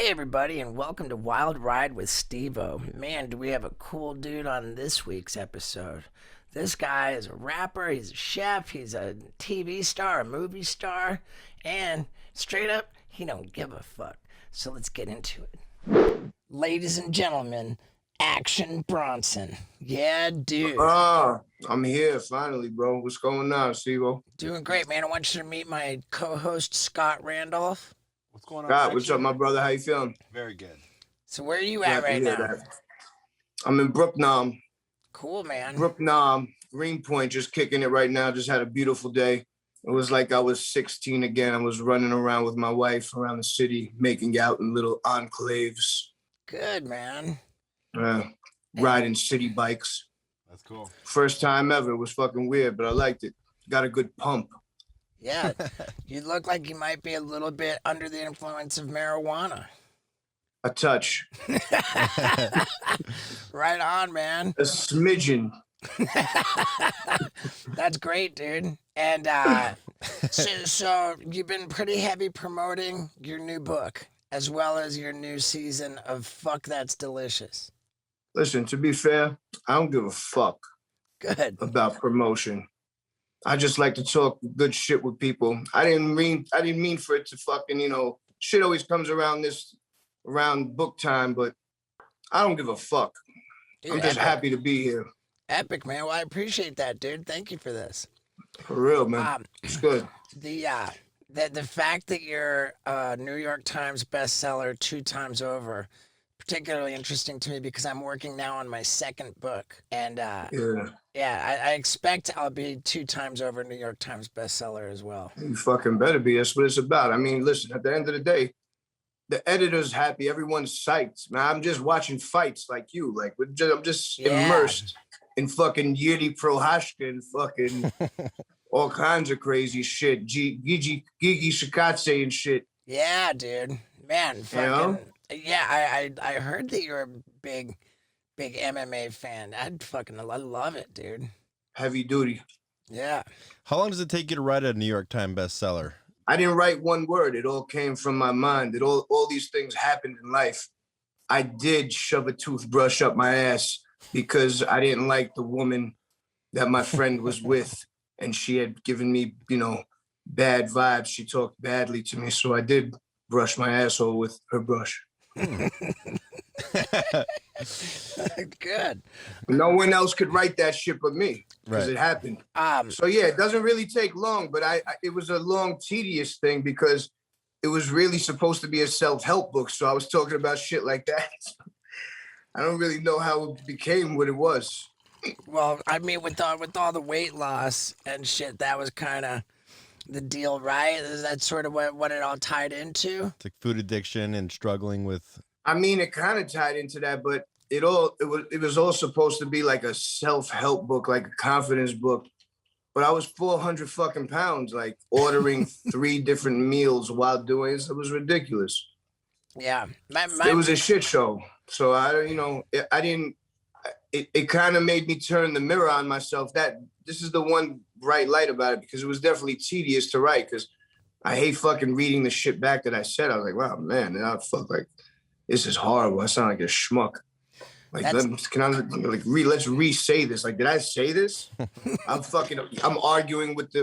Hey everybody, and welcome to Wild Ride with Steve-O. Man, do we have a cool dude on this week's episode. This guy is a rapper, he's a chef, he's a TV star, a movie star, and straight up, he don't give a fuck. So let's get into it. Ladies and gentlemen, Action Bronson. Yeah, dude. I'm here finally, bro. What's going on, Steve-O? Doing great, man. I want you to meet my co-host, Scott Randolph. What's going on? Scott, what's up, my brother? How you feeling? Very good. So where are you at right now? That. I'm in Brooknam. Cool, man. Brooknam, Greenpoint, just kicking it right now. Just had a beautiful day. It was like I was 16 again. I was running around with my wife around the city, making out in little enclaves. Good, man. Riding city bikes. That's cool. First time ever. It was fucking weird, but I liked it. Got a good pump. Yeah, you look like you might be a little bit under the influence of marijuana. A touch. Right on, man. A smidgen. That's great, dude. And so you've been pretty heavy promoting your new book, as well as your new season of Fuck That's Delicious. Listen, to be fair, I don't give a fuck Good. about promotion. I just like to talk good shit with people. I didn't mean for it to fucking, shit always comes around book time, but I don't give a fuck. Dude, I'm just happy to be here. Epic, man. Well, I appreciate that, dude. Thank you for this. For real, man. It's good. The fact that you're a New York Times bestseller 2 times over, particularly interesting to me because I'm working now on my second book. And I expect I'll be 2 times over New York Times bestseller as well. You fucking better be. That's what it's about. I mean, listen, at the end of the day, the editor's happy. Everyone's psyched. Man, I'm just watching fights like you. Like, I'm just immersed in fucking Yuri Prohashka and fucking all kinds of crazy shit. Gigi Shikatse and shit. Yeah, dude. Man, fucking... Yeah, I heard that you're a big MMA fan. I love it, dude. Heavy duty. Yeah. How long does it take you to write a New York Times bestseller? I didn't write one word. It all came from my mind. All these things happened in life. I did shove a toothbrush up my ass because I didn't like the woman that my friend was with, and she had given me, bad vibes. She talked badly to me, so I did brush my asshole with her brush. Good. No one else could write that shit but me because it happened. So yeah, it doesn't really take long, but it was a long, tedious thing because it was really supposed to be a self-help book. So I was talking about shit like that. I don't really know how it became what it was. Well, I mean, with all the weight loss and shit, that was kind of the deal, right? Is that sort of what it all tied into? It's like food addiction and struggling with... I mean, it kind of tied into that, but it was all supposed to be like a self-help book, like a confidence book. But I was 400 fucking pounds, like ordering 3 different meals while doing this. It was ridiculous. Yeah. It was a shit show. So it kind of made me turn the mirror on myself. That this is the one bright light about it, because it was definitely tedious to write, because I hate fucking reading the shit back that I said. I was like, wow, man, and I fuck like, this is horrible. I sound like a schmuck. Like, let's re-say this. Like, did I say this? I'm arguing with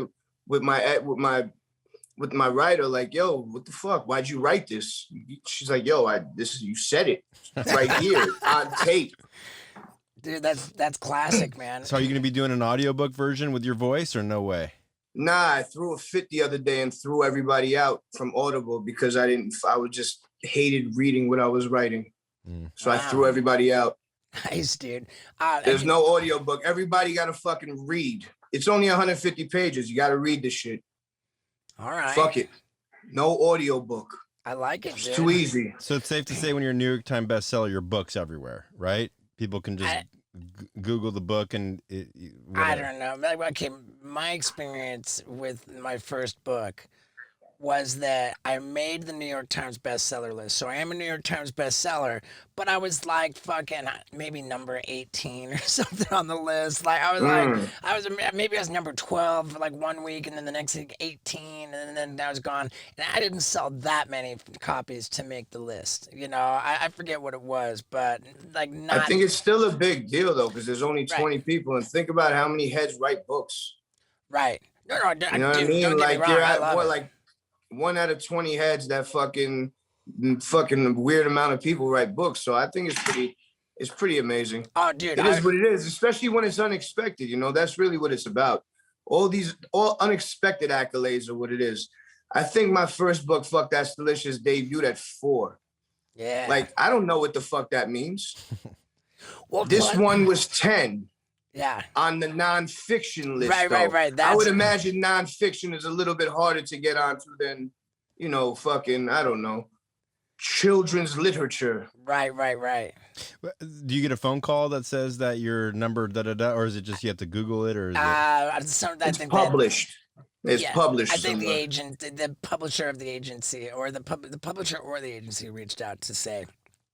my writer. Like, yo, what the fuck? Why'd you write this? She's like, yo, you said it right here on tape. Dude, that's classic, man. So are you going to be doing an audiobook version with your voice or no way? Nah, I threw a fit the other day and threw everybody out from Audible because I just hated reading what I was writing. So I threw everybody out. Nice, dude. There's no audiobook. Everybody got to fucking read. It's only 150 pages. You got to read this shit. All right. Fuck it. No audiobook. I like it, dude. It's too easy. So it's safe to say when you're a New York Times bestseller, your book's everywhere, right? People can just Google the book and... I don't know. Okay, my experience with my first book was that I made the New York Times bestseller list. So I am a New York Times bestseller, but I was like fucking maybe number 18 or something on the list. Like Mm. maybe I was number 12 for like 1 week, and then the next week 18, and then I was gone. And I didn't sell that many copies to make the list. You know, I forget what it was, but like I not think it's still a big deal though, because there's only right, 20 people, and think about how many heads write books. right. No, You know what I dude, mean? don't get me Like wrong. you're I at love what, it. like 1 out of 20 heads that fucking weird amount of people write books. So I think it's pretty amazing. Oh, dude, It is what it is, especially when it's unexpected. You know, that's really what it's about. All unexpected accolades are what it is. I think my first book, Fuck That's Delicious, debuted at 4. yeah. Like, I don't know what the fuck that means. Well, This one was 10 yeah. on the nonfiction list, Right, though. right. I would imagine nonfiction is a little bit harder to get onto than, fucking, I don't know, children's literature. Right. Do you get a phone call that says that your number or is it just you have to Google it, or is it? I It's think published. It's yeah, published I think somewhere. the publisher of the agency, or the publisher or the agency reached out to say.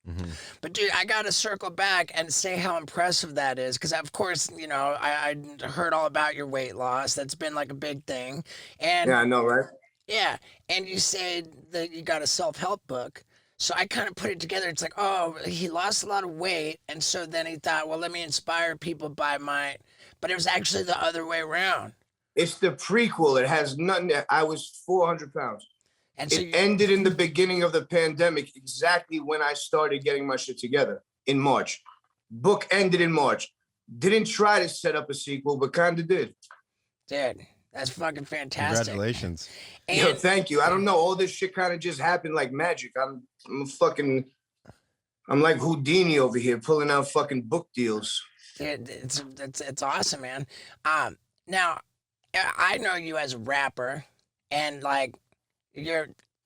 Mhm. But dude, I gotta circle back and say how impressive that is, because of course, you know, I heard all about your weight loss. That's been like a big thing, and Yeah, I know, right? yeah, and you said that you got a self-help book. So I kind of put it together. It's like, oh, he lost a lot of weight, and so then he thought, well, let me inspire people by my. But it was actually the other way around. It's the prequel. It has nothing. I was 400 pounds. And so It ended in the beginning of the pandemic, exactly when I started getting my shit together in March. Book ended in March. Didn't try to set up a sequel, but kind of did. dude, that's fucking fantastic. Congratulations. And Yo, thank you. I don't know. All this shit kind of just happened like magic. I'm like Houdini over here pulling out fucking book deals. dude, it's awesome, man. Now I know you as a rapper, and like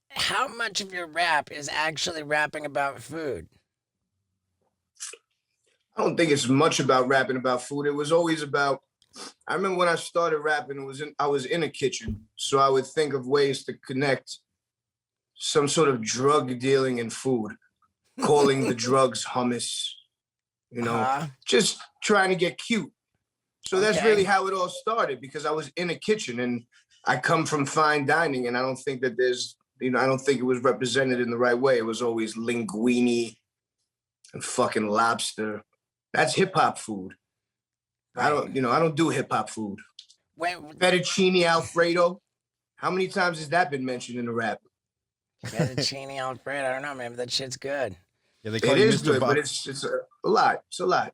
how much of your rap is actually rapping about food? I don't think it's much about rapping about food. It was always about. I remember when I started rapping, I was in a kitchen, so I would think of ways to connect some sort of drug dealing and food, calling the drugs hummus, just trying to get cute. So that's Okay. really how it all started, because I was in a kitchen and I come from fine dining, and I don't think that I don't think it was represented in the right way. It was always linguine and fucking lobster. That's hip hop food. I don't do hip hop food. When Fettuccine Alfredo. How many times has that been mentioned in the rap? fettuccine Alfredo, I don't know, man, but that shit's good. Yeah, they call It you is Mr. good, but it's a lot. It's a lot.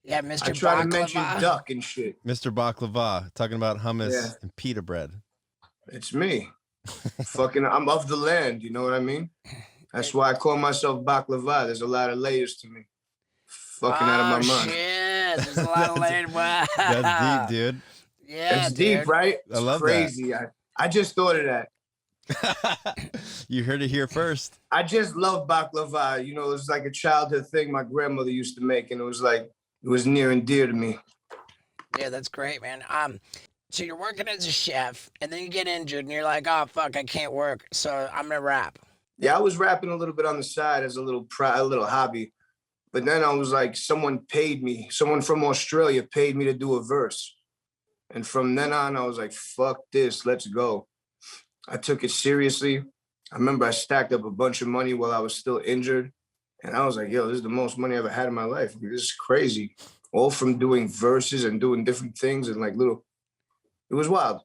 Yeah, I Mr. try to mention Baklava. duck and shit. Mr. Baklava, talking about hummus Yeah. and pita bread. It's me. Fucking, I'm of the land. You know what I mean? That's why I call myself Baklava. There's a lot of layers to me. Fucking out of my mind. Shit, there's a lot of lane. Wow. That's deep, dude. Yeah, It's dude. deep, right? I love crazy. I just thought of that. You heard it here first. I just love baklava. You know, it's like a childhood thing my grandmother used to make, and it was near and dear to me. Yeah, that's great, man. So you're working as a chef, and then you get injured, and you're like, oh fuck, I can't work, so I'm gonna rap. Yeah, I was rapping a little bit on the side as a little hobby, but then I was like, someone from Australia paid me to do a verse, and from then on, I was like, fuck this, let's go. I took it seriously. I remember I stacked up a bunch of money while I was still injured, and I was like, yo, this is the most money I ever had in my life. This is crazy. All from doing verses and doing different things and it was wild.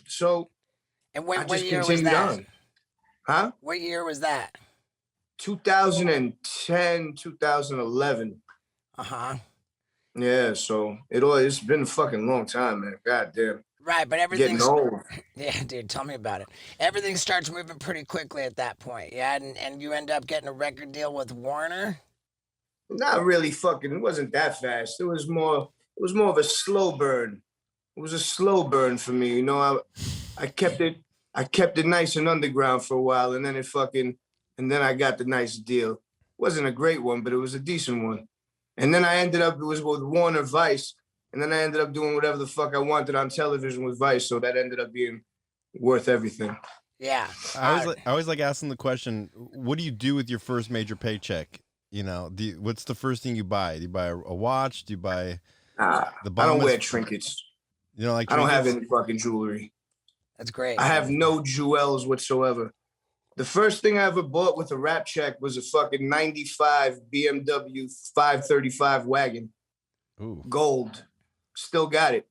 So And I what just year was continued that? on. Huh? What year was that? 2010, 2011. Uh-huh. Yeah, so it's been a fucking long time, man. God damn. Right, but Getting everything's old. yeah, dude, tell me about it. Everything starts moving pretty quickly at that point, yeah, and you end up getting a record deal with Warner. Not really fucking, it wasn't that fast. It was more of a slow burn. It was a slow burn for me. You know, I kept it nice and underground for a while, and then I got the nice deal. It wasn't a great one, but it was a decent one. And then it was with Warner Vice, and then I ended up doing whatever the fuck I wanted on television with Vice, so that ended up being worth everything. Yeah. I always like asking the question, what do you do with your first major paycheck? You know, what's the first thing you buy? Do you buy a watch? Do you buy the I don't bomb? wear trinkets. You know, like I don't have trinkets? any fucking jewelry. That's great. I have man. no jewels whatsoever. The first thing I ever bought with a rap check was a fucking 95 BMW 535 wagon. Ooh, Gold. Still got it.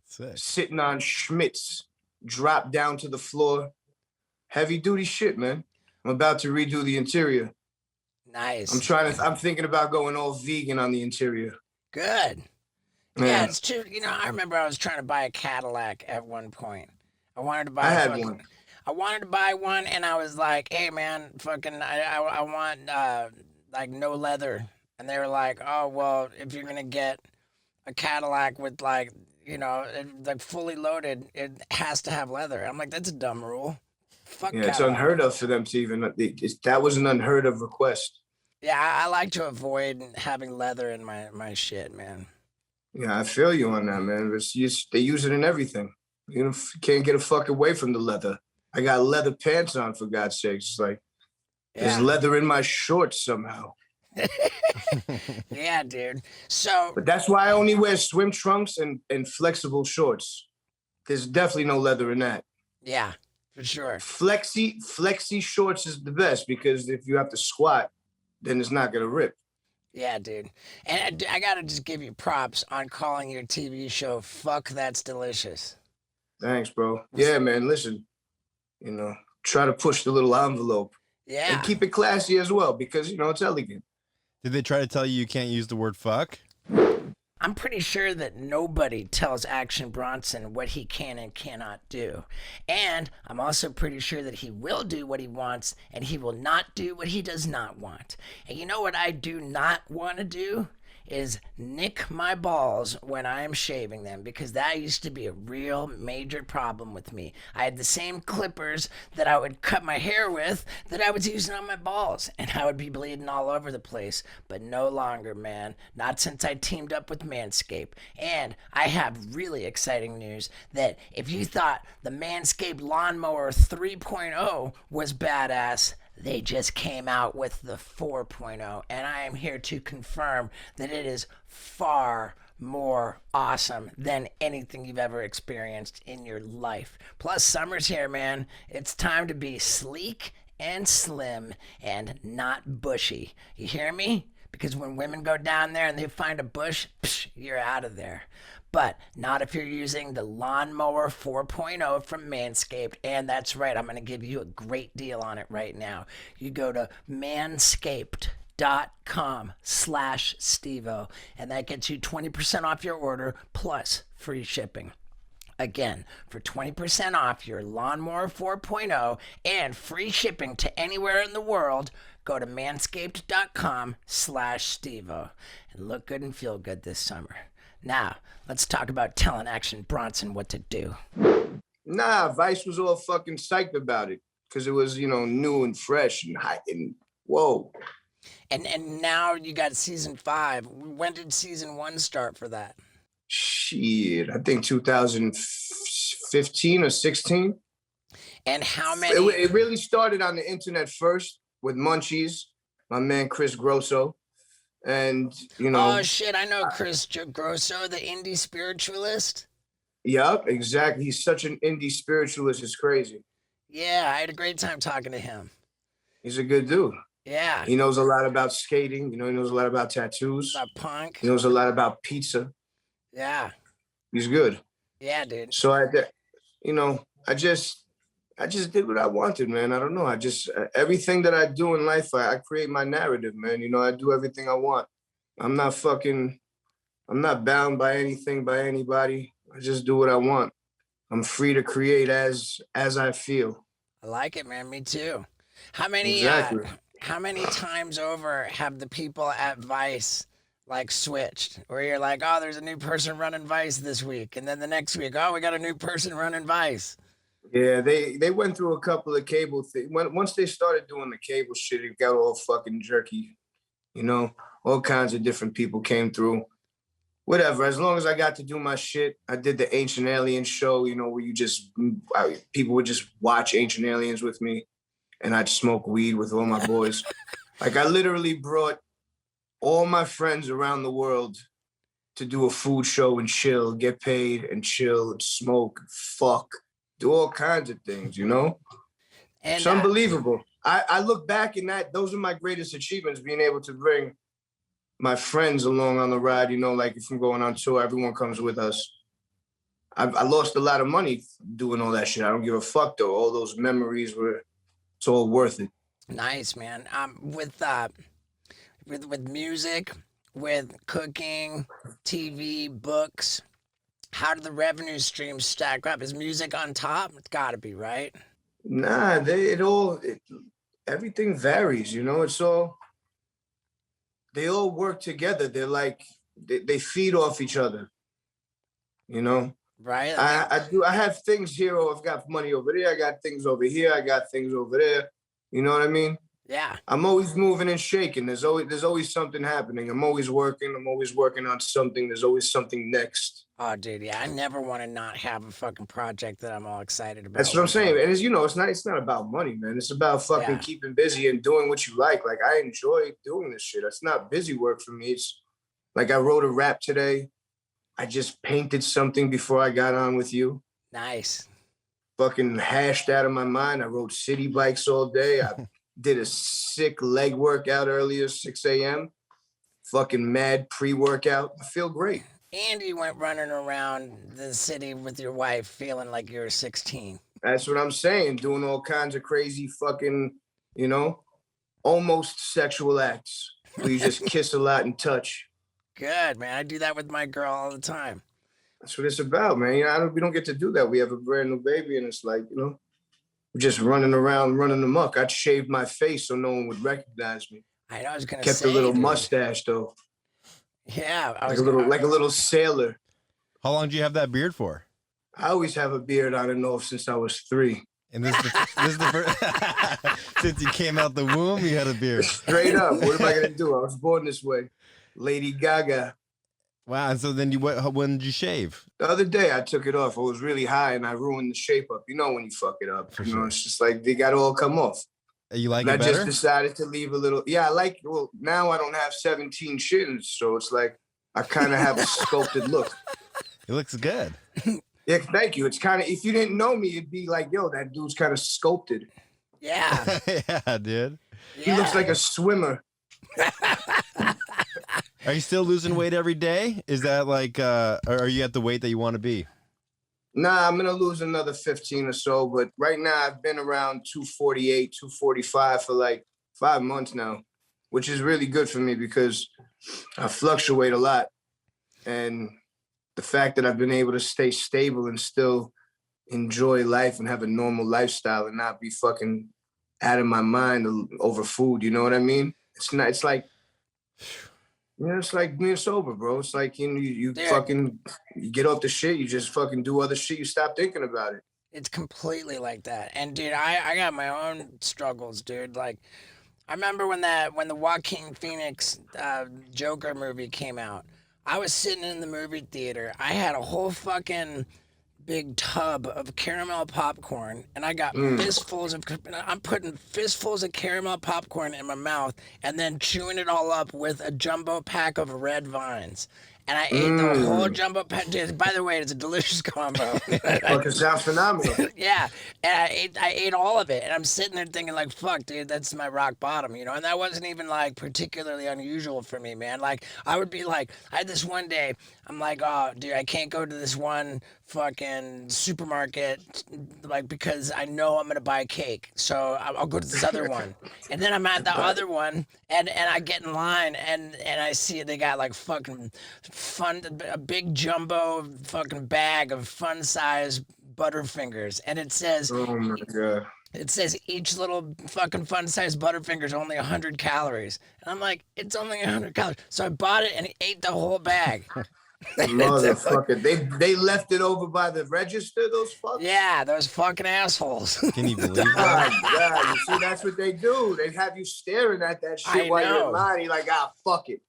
sick. Sitting on Schmitz. Dropped down to the floor. Heavy duty shit, man. I'm about to redo the interior. Nice. I'm thinking about going all vegan on the interior. Good. Yeah, Yeah, it's true. I remember I was trying to buy a Cadillac at one point. I wanted to buy I a had fucking. one. I wanted to buy one, and I was like, "Hey, man, fucking, I want like no leather." And they were like, "Oh, well, if you're gonna get a Cadillac with like, like fully loaded, it has to have leather." I'm like, "That's a dumb rule. Fuck Yeah, it's Cadillac." unheard of for them to even. That was an unheard of request. Yeah, I like to avoid having leather in my shit, man. Yeah, I feel you on that, man. They use it in everything. Can't get a fuck away from the leather. I got leather pants on, for God's sakes. It's like there's Yeah. leather in my shorts somehow. Yeah, dude. So But that's why I only wear swim trunks and flexible shorts. There's definitely no leather in that. yeah, for sure. Flexi shorts is the best because if you have to squat, then it's not gonna rip. Yeah, dude. And I gotta just give you props on calling your TV show "Fuck That's Delicious." Thanks, bro. Yeah, man. Listen, try to push the little envelope Yeah. and keep it classy as well because it's elegant. Did they try to tell you can't use the word fuck? I'm pretty sure that nobody tells Action Bronson what he can and cannot do. And I'm also pretty sure that he will do what he wants and he will not do what he does not want. And you know what I do not want to do? Is nick my balls when I am shaving them, because that used to be a real major problem with me. I had the same clippers that I would cut my hair with that I was using on my balls, and I would be bleeding all over the place. But no longer, man. Not since I teamed up with Manscaped. And I have really exciting news that if you thought the Manscaped Lawnmower 3.0 was badass, they just came out with the 4.0, and I am here to confirm that it is far more awesome than anything you've ever experienced in your life. Plus, summer's here, man. It's time to be sleek and slim and not bushy. You hear me? Because when women go down there and they find a bush, you're out of there. But not if you're using the Lawnmower 4.0 from Manscaped. And that's right, I'm going to give you a great deal on it right now. You go to manscaped.com/Stevo, and that gets you 20% off your order plus free shipping. Again, for 20% off your Lawnmower 4.0 and free shipping to anywhere in the world, go to manscaped.com/Stevo and look good and feel good this summer. Now, let's talk about telling Action Bronson what to do. Nah, Vice was all fucking psyched about it because it was, new and fresh and hot and whoa. And now you got season 5. When did season 1 start for that? Shit, I think 2015 or 16. And how many? It really started on the internet first with Munchies, my man Chris Grosso. And, Oh, shit, I know Chris Grosso, the indie spiritualist. Yep, exactly. He's such an indie spiritualist. It's crazy. Yeah, I had a great time talking to him. He's a good dude. Yeah. He knows a lot about skating. He knows a lot about tattoos. About punk. He knows a lot about pizza. Yeah. He's good. Yeah, dude. So I just did what I wanted, man. I don't know. Everything that I do in life, I create my narrative, man. I do everything I want. I'm not bound by anything, by anybody. I just do what I want. I'm free to create as I feel. I like it, man. Me too. How many times over have the people at Vice switched, where you're like, oh, there's a new person running Vice this week, and then the next week, oh, we got a new person running Vice? Yeah, they went through a couple of cable things. Once they started doing the cable shit, it got all fucking jerky. All kinds of different people came through. whatever. As long as I got to do my shit. I did the Ancient Aliens show, you know, where people would just watch Ancient Aliens with me, and I'd smoke weed with all my boys. Like, I literally brought all my friends around the world to do a food show and chill, get paid and chill and smoke, fuck, do all kinds of things, you know? And it's unbelievable. I look back and those are my greatest achievements, being able to bring my friends along on the ride, you know, like if I'm going on tour, everyone comes with us. I lost a lot of money doing all that shit. I don't give a fuck though. All those memories it's all worth it. Nice, man. With music, with cooking, TV, books, how do the revenue streams stack up? Is music on top? It's got to be, right? Nah, everything varies, you know. They all work together. They're like they feed off each other, you know. Right. I have things here, or I've got money over there. I got things over here. I got things over there. You know what I mean? Yeah. I'm always moving and shaking. There's always something happening. I'm always working. I'm always working on something. There's always something next. Oh, dude, yeah. I never want to not have a fucking project that I'm all excited about. That's what I'm saying. And as you know, it's not about money, man. It's about fucking keeping busy and doing what you like. Like, I enjoy doing this shit. It's not busy work for me. It's like I wrote a rap today. I just painted something before I got on with you. Nice. Fucking hashed out of my mind. I rode city bikes all day. I did a sick leg workout earlier, 6 a.m. Fucking mad pre-workout. I feel great. And you went running around the city with your wife feeling like you were 16. That's what I'm saying. Doing all kinds of crazy fucking, you know, almost sexual acts where you just kiss a lot and touch. Good, man. I do that with my girl all the time. That's what it's about, man. You know, we don't get to do that. We have a brand new baby, and it's like, you know, we're just running around, running amok. I'd shave my face so no one would recognize me. I know, I was going to say, kept a little mustache, though. Yeah. Like a little sailor. How long do you have that beard for? I always have a beard on and off since I was 3. And this is the first, since you came out the womb, you had a beard. Straight up. What am I going to do? I was born this way. Lady Gaga. Wow. And so then when did you shave? The other day I took it off. I was really high and I ruined the shape up. You know when you fuck it up. For you sure. know, it's just like they got to all come off. You like and it better? I just decided to leave a little. Yeah, well, now I don't have 17 shins, so it's like I kind of have a sculpted look. It looks good. Yeah, thank you. It's kind of, if you didn't know me, it'd be like, yo, that dude's kind of sculpted. Yeah. Yeah, dude. He looks like a swimmer. Are you still losing weight every day? Is that like, or are you at the weight that you want to be? Nah, I'm going to lose another 15 or so. But right now I've been around 248, 245 for like 5 months now, which is really good for me because I fluctuate a lot. And the fact that I've been able to stay stable and still enjoy life and have a normal lifestyle and not be fucking out of my mind over food, you know what I mean? It's like, you know, it's like being sober, bro. It's like, you know, you fucking you get off the shit, you just fucking do other shit, you stop thinking about it. It's completely like that. And dude, I got my own struggles, dude. Like, I remember when the Joaquin Phoenix Joker movie came out. I was sitting in the movie theater. I had a whole fucking big tub of caramel popcorn, and I got fistfuls of. I'm putting fistfuls of caramel popcorn in my mouth, and then chewing it all up with a jumbo pack of red vines. And I ate the whole jumbo pack. By the way, it's a delicious combo. Fucking sounds phenomenal. Yeah, and I ate all of it, and I'm sitting there thinking like, fuck, dude, that's my rock bottom, you know. And that wasn't even like particularly unusual for me, man. Like, I would be like, I had this one day, I'm like, oh, dude, I can't go to this one fucking supermarket, like, because I know I'm gonna buy cake, so I'll go to this other one. And then I'm at the other one, and I get in line, and I see they got like fucking a big jumbo fucking bag of fun size Butterfingers, and it says, oh my God. It says each little fucking fun size Butterfinger is only 100 calories. And I'm like, it's only 100 calories. So I bought it and ate the whole bag. Motherfucker. They left it over by the register, those fuckers? Yeah, those fucking assholes. Can you believe Oh that? my God. You see, that's what they do. They have you staring at that shit while you're in line. You're like, fuck it.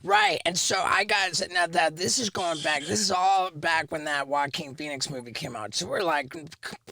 Right, and so I got now that this is going back. This is all back when that Joaquin Phoenix movie came out. So we're like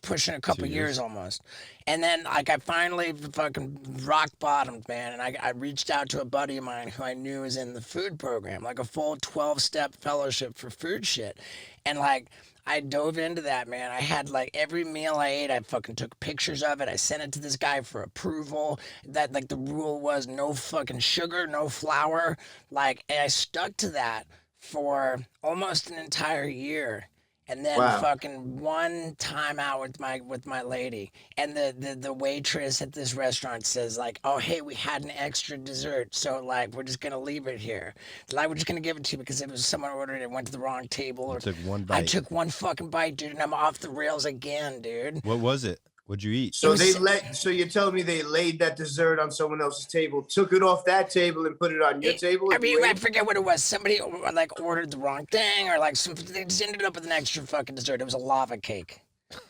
pushing a 2 couple years years. almost, and then like I finally fucking rock bottomed, man. And I reached out to a buddy of mine who I knew was in the food program, like a full 12-step fellowship for food shit, and like. I dove into that, man. I had like every meal I ate, I fucking took pictures of it. I sent it to this guy for approval. That like the rule was no fucking sugar, no flour. Like, and I stuck to that for almost an entire year. And then Wow. fucking one time out with my lady, and the waitress at this restaurant says like, "Oh hey, we had an extra dessert, so like we're just gonna leave it here. Like we're just gonna give it to you because it was someone ordered it, went to the wrong table." You Or took one I bite. took one fucking bite, dude, and I'm off the rails again, dude. What was it? What'd you eat? So was- so you're telling me they laid that dessert on someone else's table, took it off that table and put it on your table? I and you mean, I ate? forget what it was. Somebody like ordered the wrong thing, or like they just ended up with an extra fucking dessert. It was a lava cake.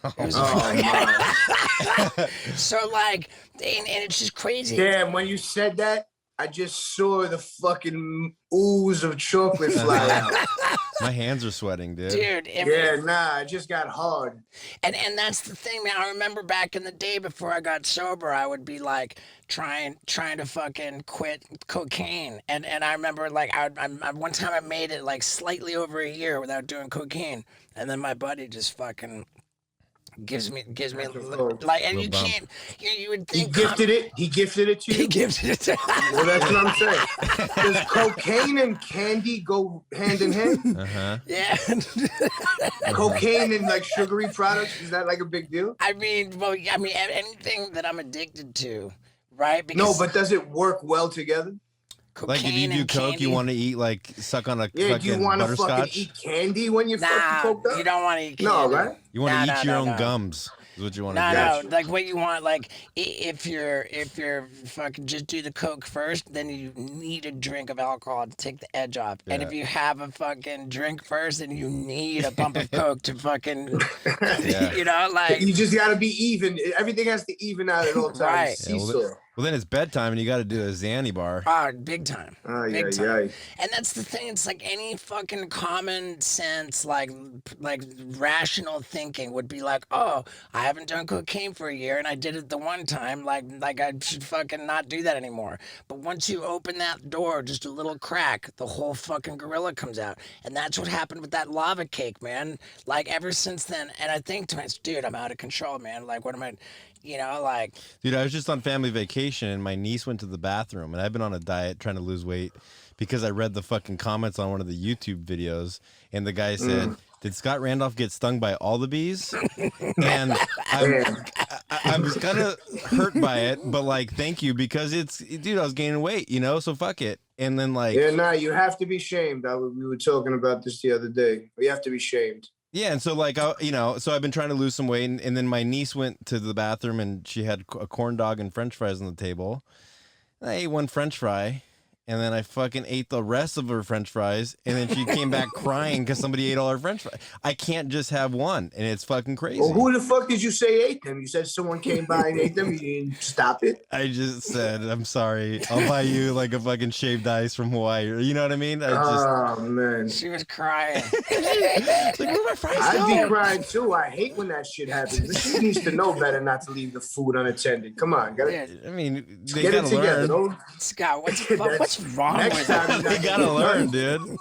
It was Oh my. so like, and it's just crazy. Damn, when you said that, I just saw the fucking ooze of chocolate fly out. My hands are sweating, dude. Dude, Yeah, nah, it just got hard. and that's the thing, man. I remember back in the day before I got sober, I would be like trying to fucking quit cocaine, and I remember like I one time I made it like slightly over a year without doing cocaine, and then my buddy just fucking gives me like, and you Little bump. can't, you would He think gifted it. He gifted it to he you. gifted it to Well, that's what I'm saying. Does cocaine and candy go hand in hand? Uh-huh. yeah. Cocaine and like sugary products, is that like a big deal? I mean, well, I mean anything that I'm addicted to, right? No, but does it work well together? Like if you cocaine do and coke, candy. you want to eat like suck on a Yeah, do you fucking want to fucking butterscotch. eat candy when you're Nah, fucking coked up? you don't want to eat candy. No, right? You want to Nah, eat nah, your nah, own nah. gums. Is what you want to No, do. no, Gotcha. like what you want, like if you're fucking just do the coke first, then you need a drink of alcohol to take the edge off. And Yeah. if you have a fucking drink first, then you need a pump of coke to fucking, Yeah. you know, like You just got to be even. Everything has to even out at all times. Right. Yeah, well, Seesaw. Well, then it's bedtime and you got to do a Xanny bar. big time. Ay, Big ay, time. ay. And that's the thing. It's like any fucking common sense, like rational thinking would be like, oh, I haven't done cocaine for a year, and I did it the one time. Like I should fucking not do that anymore. But once you open that door, just a little crack, the whole fucking gorilla comes out, and that's what happened with that lava cake, man. Like ever since then, and I think to myself, dude, I'm out of control, man. Like what am I? You know, like Dude, I was just on family vacation and my niece went to the bathroom and I've been on a diet trying to lose weight because I read the fucking comments on one of the YouTube videos and the guy said, "Did Scott Randolph get stung by all the bees?" And I was kind of hurt by it, but like, thank you because dude, I was gaining weight, you know, so fuck it. And then like, Yeah, nah, you have to be shamed. We were talking about this the other day. You have to be shamed. yeah, and so like, you know, so I've been trying to lose some weight, and then my niece went to the bathroom and she had a corn dog and French fries on the table. I ate one French fry, and then I fucking ate the rest of her French fries, and then she came back crying because somebody ate all her French fries. I can't just have one, and it's fucking crazy. Well, who the fuck did you say ate them? You said someone came by and ate them. You didn't stop it. I just said, I'm sorry. I'll buy you like a fucking shaved ice from Hawaii. Or, you know what I mean? I just, Oh man, she was crying. it's like, where are my fries I'd going? be crying too. I hate when that shit happens. But she needs to know better not to leave the food unattended. Come on, Dude, I mean, they get it gotta together. learn. Don't Scott, what's wrong next with time you? you They not gotta gonna learn, dude.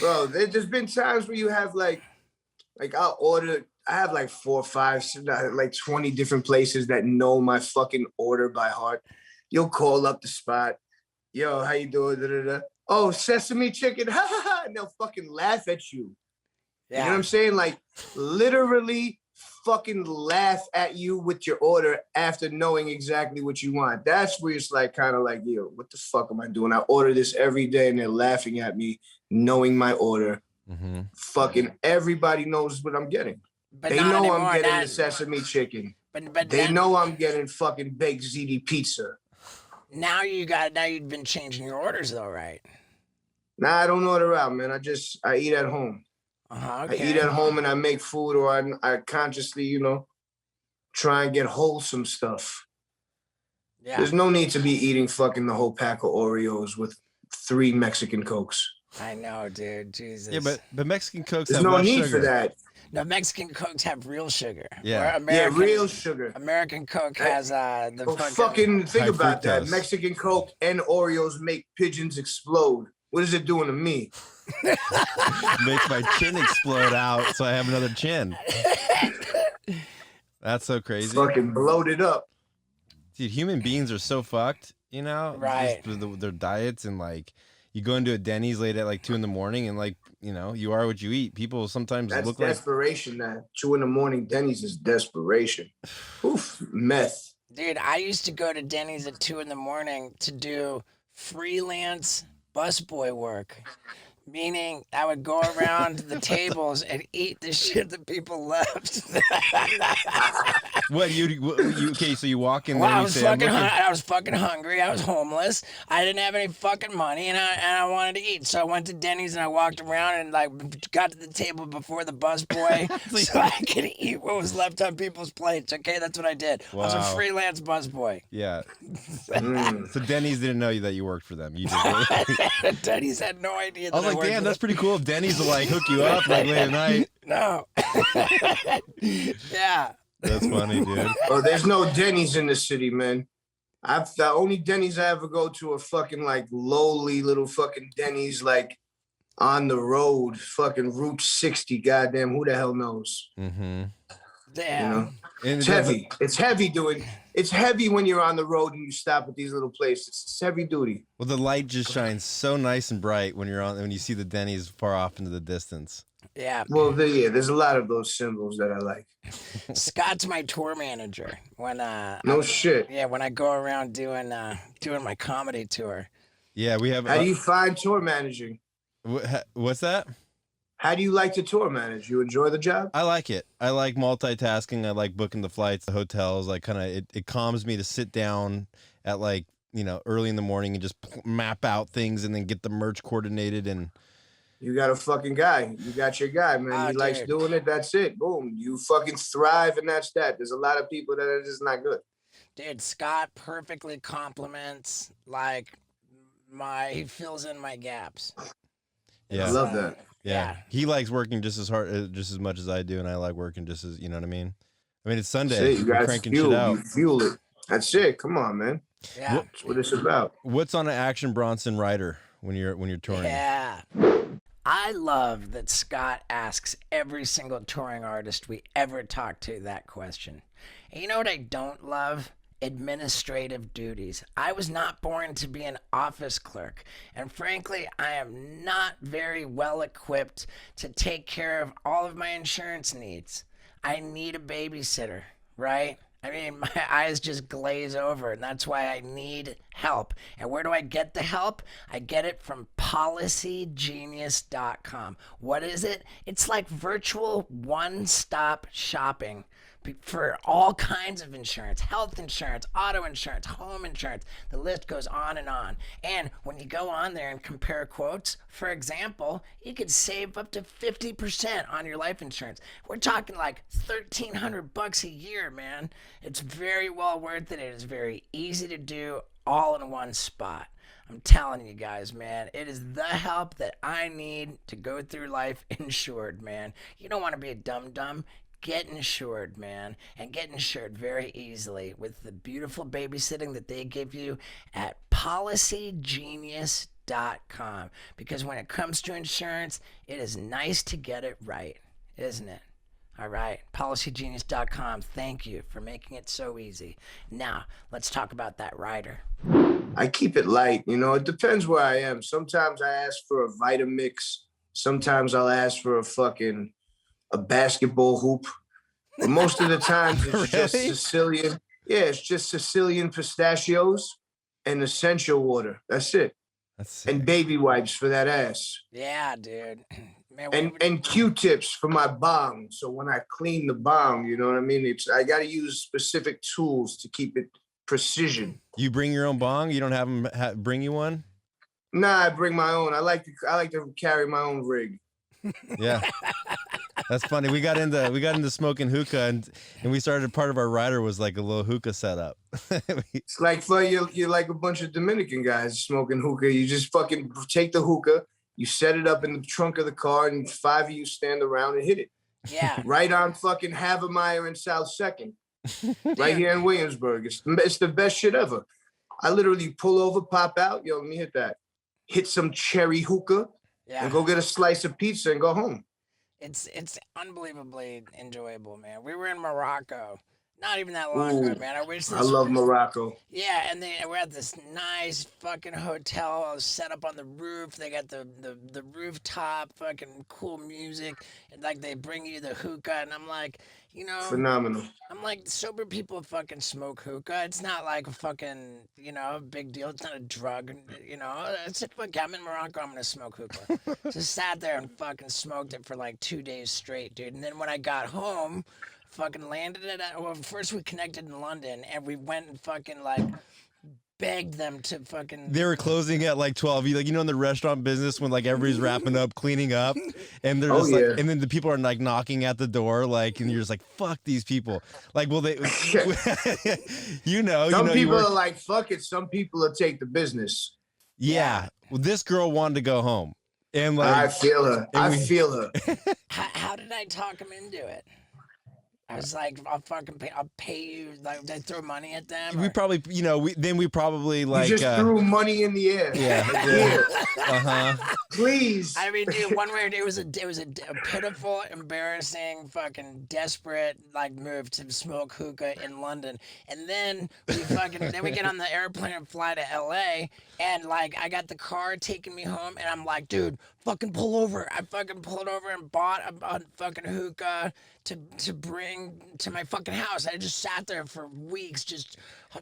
Bro, there's been times where you have like I'll order. I have like 4 or 5, like 20 different places that know my fucking order by heart. You'll call up the spot. Yo, how you doing? Da, da, da. Oh, sesame chicken. Ha ha ha. And they'll fucking laugh at you. You know what I'm saying? Like literally fucking laugh at you with your order after knowing exactly what you want. That's where it's like kind of like, yo, what the fuck am I doing? I order this every day and they're laughing at me, knowing my order. Mm-hmm. Fucking everybody knows what I'm getting. But They not know anymore, I'm getting not- the sesame chicken. But They now, know I'm getting fucking baked ziti pizza. now you've been changing your orders though, right? Nah, I don't order out, man. I eat at home. Okay. I eat at home and I make food, or I consciously, try and get wholesome stuff. Yeah. There's no need to be eating fucking the whole pack of Oreos with 3 Mexican Cokes. I know, dude. Jesus. Yeah, but Mexican Cokes There's have no less need sugar. for that. No, Mexican Cokes have real sugar. Yeah. Where American, real sugar. American Coke has the fucking think high about that. fructose. Mexican Coke and Oreos make pigeons explode. What is it doing to me? Makes my chin explode out, so I have another chin. That's so crazy. Fucking bloated up. Dude, human beings are so fucked, you know? Right. Just with their diets, and like you go into a Denny's late at like 2 a.m. and like, you know, you are what you eat. People sometimes That's look like desperation. That 2 a.m. Denny's is desperation. Oof, meth. Dude, I used to go to Denny's at 2 a.m. to do freelance busboy work. Meaning, I would go around the tables and eat the shit that people left. what you okay? So you walk in there. Well, And you say, I was fucking hungry. I was homeless. I didn't have any fucking money, and I wanted to eat. So I went to Denny's and I walked around and like got to the table before the busboy, so I could eat what was left on people's plates. Okay, that's what I did. I was a Wow. freelance busboy. Yeah. So Denny's didn't know that you worked for them. You just. Denny's had no idea. I was like, damn, that's pretty cool. If Denny's will like hook you up like late at night. No. Yeah. That's funny, dude. Oh, there's no Denny's in the city, man. The only Denny's I ever go to are fucking like lowly little fucking Denny's, like on the road, fucking Route 60. Goddamn, who the hell knows? Mm-hmm. Damn. You know? And It's heavy. It's heavy when you're on the road and you stop at these little places. It's heavy duty. Well, the light just shines so nice and bright when you see the Denny's far off into the distance. Yeah. Well, there's a lot of those symbols that I like. Scott's my tour manager when Shit. yeah, when I go around doing my comedy tour. Yeah, we have. How do you find tour managing? What's that? How do you like to tour manage? You enjoy the job? I like it. I like multitasking. I like booking the flights, the hotels. Like it calms me to sit down at like, you know, early in the morning and just map out things and then get the merch coordinated. And You got a fucking guy. You got your guy, man. He likes doing it. That's it. Boom. You fucking thrive, and that's that. There's a lot of people that are just not good. Dude, Scott perfectly complements like he fills in my gaps. yeah, I love that. yeah. He likes working just as hard, just as much as I do, and I like working just as, you know what I mean? I mean, it's Sunday. That's it. You We're guys cranking fuel. shit out. You fuel it. That's it. Come on, man. Yeah. That's what it's about. What's on an Action Bronson rider when you're touring? Yeah. I love that Scott asks every single touring artist we ever talk to that question. And you know what I don't love? Administrative duties. I was not born to be an office clerk, and frankly, I am not very well equipped to take care of all of my insurance needs. I need a babysitter, right? I mean, my eyes just glaze over, and that's why I need help. And where do I get the help? I get it from PolicyGenius.com. What is it? It's like virtual one-stop shopping for all kinds of insurance, health insurance, auto insurance, home insurance. The list goes on and on. And when you go on there and compare quotes, for example, you could save up to 50% on your life insurance. We're talking like $1,300 a year, man. It's very well worth it. It is very easy to do, all in one spot. I'm telling you guys, man, it is the help that I need to go through life insured, man. You don't want to be a dum-dum. Get insured, man, and get insured very easily with the beautiful babysitting that they give you at PolicyGenius.com. Because when it comes to insurance, it is nice to get it right, isn't it? All right, PolicyGenius.com. Thank you for making it so easy. Now, let's talk about that rider. I keep it light. You know, it depends where I am. Sometimes I ask for a Vitamix. Sometimes I'll ask for a basketball hoop. But most of the times it's just Sicilian. Yeah, it's just Sicilian pistachios and essential water. That's it. And baby wipes for that ass. Yeah, dude. Man, and Q-tips for my bong. So when I clean the bong, you know what I mean? I got to use specific tools to keep it precision. You bring your own bong? You don't have them bring you one? Nah, I bring my own. I like to carry my own rig. Yeah. That's funny. We got into smoking hookah, and we started. Part of our rider was like a little hookah setup. It's like you're like a bunch of Dominican guys smoking hookah. You just fucking take the hookah, you set it up in the trunk of the car, and 5 of you stand around and hit it. Yeah. Right on fucking Havemeyer and South Second, right here in Williamsburg. It's the best shit ever. I literally pull over, pop out. Yo, let me hit that. Hit some cherry hookah, and go get a slice of pizza and go home. It's unbelievably enjoyable, man. We were in Morocco. Not even that long ago, man. I love Morocco. Yeah, and we're at this nice fucking hotel set up on the roof. They got the rooftop, fucking cool music, and like they bring you the hookah, and I'm like, you know, Phenomenal. I'm like, sober people fucking smoke hookah. It's not like a fucking, big deal. It's not a drug, It's fuck, I'm in Morocco, I'm gonna smoke hookah. Just sat there and fucking smoked it for like 2 days straight, dude. And then when I got home, fucking landed it at, well, first we connected in London, and we went and fucking like begged them to fucking. They were closing at like 12. In the restaurant business when like everybody's wrapping up, cleaning up, and they're just like, and then the people are like knocking at the door, like, and you're just like, fuck these people. Like, well, they, some people are like, fuck it. Some people will take the business. Yeah. Well, this girl wanted to go home, and like, I feel her. How did I talk him into it? I was like, I'll pay you. Like, they throw money at them. We probably, we probably like. You just threw money in the air. Yeah. Please. I mean, dude, it was a pitiful, embarrassing, fucking desperate like move to smoke hookah in London, and then we get on the airplane and fly to LA, and like I got the car taking me home, and I'm like, dude, fucking pull over. I fucking pulled over and bought a fucking hookah to bring to my fucking house. I just sat there for weeks.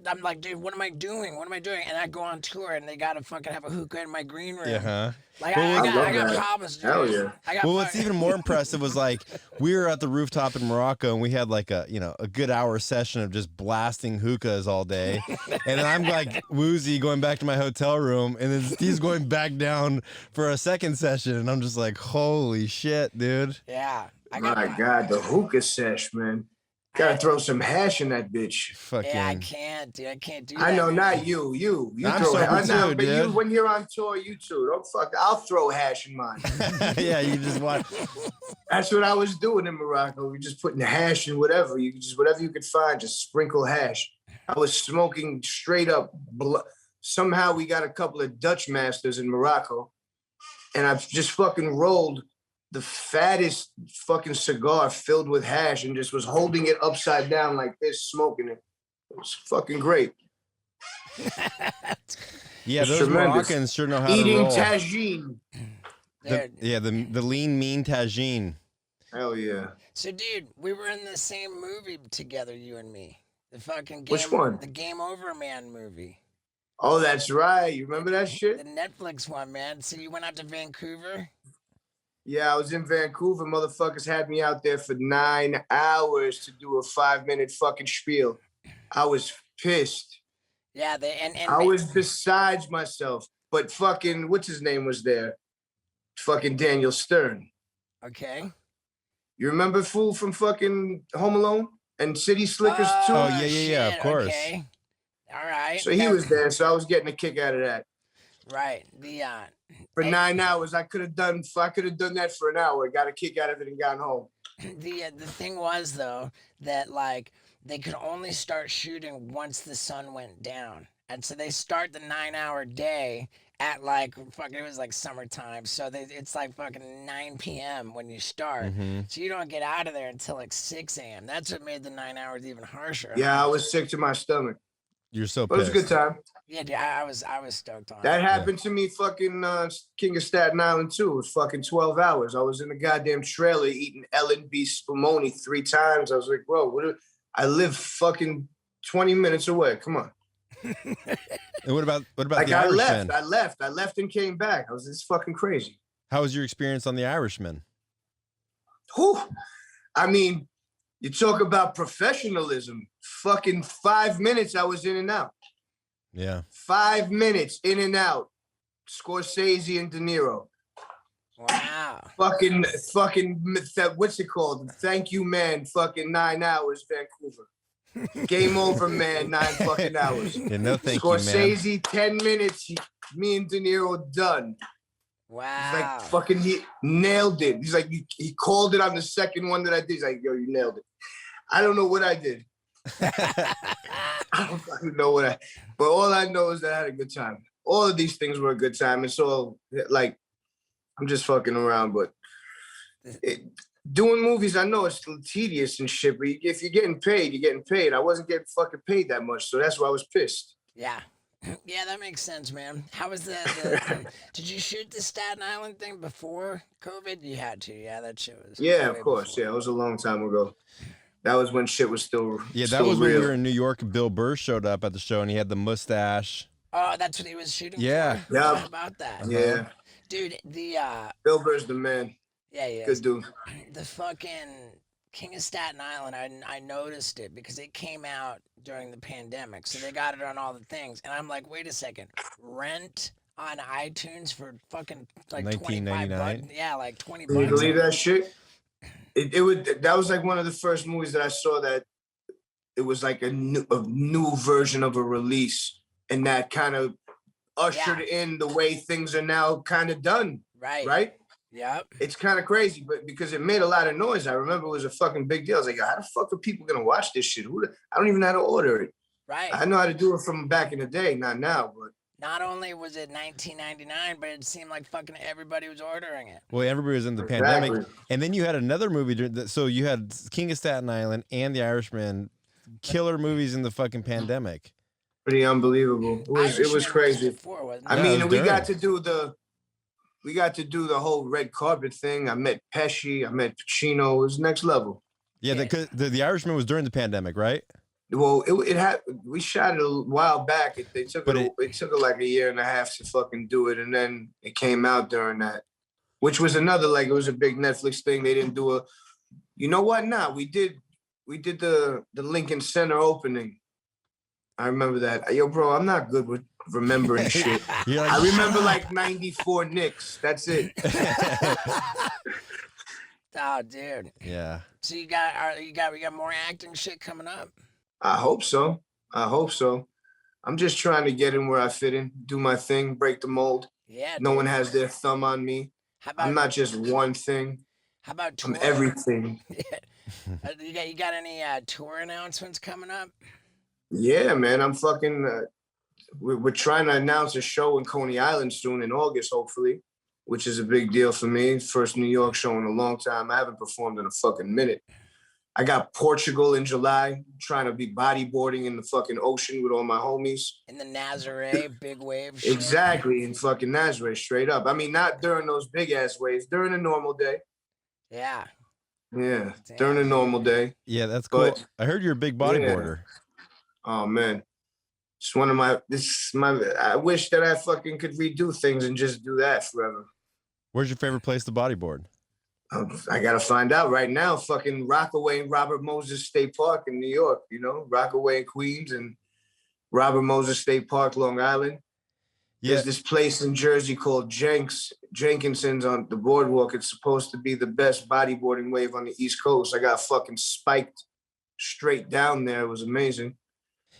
I'm like, dude, what am I doing? And I go on tour, and they gotta fucking have a hookah in my green room. Yeah. Like, I got problems, dude. Hell yeah. Well, what's even more impressive was like we were at the rooftop in Morocco, and we had like a good hour session of just blasting hookahs all day, and then I'm like woozy going back to my hotel room, and then Steve's going back down for a second session, and I'm just like, holy shit, dude. Yeah. My God, the hookah sesh, man. Gotta throw some hash in that bitch. Yeah, I can't, dude. I can't do that. I know, not you. You I'm throw sober too, but dude. you, when you're on tour, you too. Don't fuck. I'll throw hash in mine. Yeah, you just want. That's what I was doing in Morocco. We just putting hash in whatever. Whatever you could find, just sprinkle hash. I was smoking straight up. Somehow we got a couple of Dutch masters in Morocco, and I've just fucking rolled the fattest fucking cigar filled with hash and just was holding it upside down like this, smoking it. It was fucking great. Yeah, those Moroccans sure know how to roll. Eating tagine. The lean, mean tagine. Hell yeah. So, dude, we were in the same movie together, you and me. The fucking game. Which one? The Game Over Man movie. Oh, that's right. You remember that shit? The Netflix one, man. So you went out to Vancouver? Yeah, I was in Vancouver. Motherfuckers had me out there for 9 hours to do a 5-minute fucking spiel. I was pissed. Yeah, I was besides myself. But fucking, what's his name was there? Fucking Daniel Stern. Okay. You remember Fool from fucking Home Alone and City Slickers too? Oh, yeah, of course. Okay. All right. So he was there, so I was getting a kick out of that. Right. For 9 hours, I could have done that for an hour. Got a kick out of it and gotten home. The thing was though that like they could only start shooting once the sun went down, and so they start the 9-hour day at like fucking, it was like summertime, so it's like fucking 9 p.m. when you start, so you don't get out of there until like 6 a.m. That's what made the 9 hours even harsher. Yeah, I was sick to my stomach. You're so pissed. It was a good time. Yeah, dude, I was stoked on it. That happened to me fucking King of Staten Island too. It was fucking 12 hours. I was in a goddamn trailer eating L&B spumoni 3 times. I was like, bro, I live fucking 20 minutes away. Come on. And what about like the Irishman? I left and came back. It's fucking crazy. How was your experience on the Irishman? Whew. I mean, you talk about professionalism. Fucking 5 minutes I was in and out. Yeah. 5 minutes in and out. Scorsese and De Niro. Wow. Fucking, what's it called? Thank You Man, fucking 9 hours, Vancouver. Game over, man, 9 fucking hours. Yeah, no thank you, man. Scorsese, 10 minutes, me and De Niro done. Wow. He's like, fucking, he nailed it. He's like, he called it on the second one that I did. He's like, yo, you nailed it. I don't know what I did. I don't fucking know but all I know is that I had a good time. All of these things were a good time. And so, like, I'm just fucking around, but doing movies, I know it's still tedious and shit, but if you're getting paid, you're getting paid. I wasn't getting fucking paid that much, so that's why I was pissed. Yeah. Yeah, that makes sense, man. How was did you shoot the Staten Island thing before COVID? You had to, yeah, that shit was. Yeah, of course, yeah, it was a long time ago. That was when shit was still Yeah, that still was real. when we were in New York. Bill Burr showed up at the show, and he had the mustache. Oh, that's what he was shooting Yeah. for? Yeah. How about that? Yeah. Dude, Bill Burr's the man. Yeah, yeah. Good dude. The fucking King of Staten Island, I noticed it because it came out during the pandemic, so they got it on all the things, and I'm like, wait a second, Rent on iTunes for fucking like $25? Yeah, like $20. Can you believe that shit? That was like one of the first movies that I saw that it was like a new version of a release, and that kind of ushered in the way things are now kind of done. Right? Yep. It's kind of crazy, but because it made a lot of noise. I remember it was a fucking big deal. I was like, how the fuck are people gonna watch this shit? I don't even know how to order it. Right. I know how to do it from back in the day, not now, but not only was it $19.99, but it seemed like fucking everybody was ordering it. Well, everybody was in the pandemic, and then you had another movie. So you had King of Staten Island and The Irishman, killer movies in the fucking pandemic. Pretty unbelievable. It was crazy. I mean, we got to do the whole red carpet thing. I met Pesci. I met Pacino. It was next level. Yeah, the Irishman was during the pandemic, right? Well, we shot it a while back. It took like a year and a half to fucking do it, and then it came out during that, which was another, like, it was a big Netflix thing. They didn't do you know what? Nah, we did the Lincoln Center opening. I remember that. Yo, bro, I'm not good with remembering shit. I remember like 94 Knicks. That's it. Oh, dude. Yeah. So we got more acting shit coming up. I hope so. I'm just trying to get in where I fit in, do my thing, break the mold. Yeah. No one has their thumb on me. I'm not just one thing. How about tour? I'm everything. You got any tour announcements coming up? Yeah, man. I'm fucking. We're trying to announce a show in Coney Island soon in August, hopefully, which is a big deal for me. First New York show in a long time. I haven't performed in a fucking minute. I got Portugal in July, trying to be bodyboarding in the fucking ocean with all my homies. In the Nazaré, big wave shit. Exactly, in fucking Nazaré, straight up. I mean, not during those big ass waves, during a normal day. Yeah. Yeah, during a normal day. Yeah, that's cool. But, I heard you're a big bodyboarder. Yeah. Oh man, it's one of I wish that I fucking could redo things and just do that forever. Where's your favorite place to bodyboard? I gotta find out right now. Fucking Rockaway and Robert Moses State Park in New York. You know, Rockaway in Queens and Robert Moses State Park, Long Island. Yeah. There's this place in Jersey called Jenkinson's on the boardwalk. It's supposed to be the best bodyboarding wave on the East Coast. I got fucking spiked straight down there. It was amazing.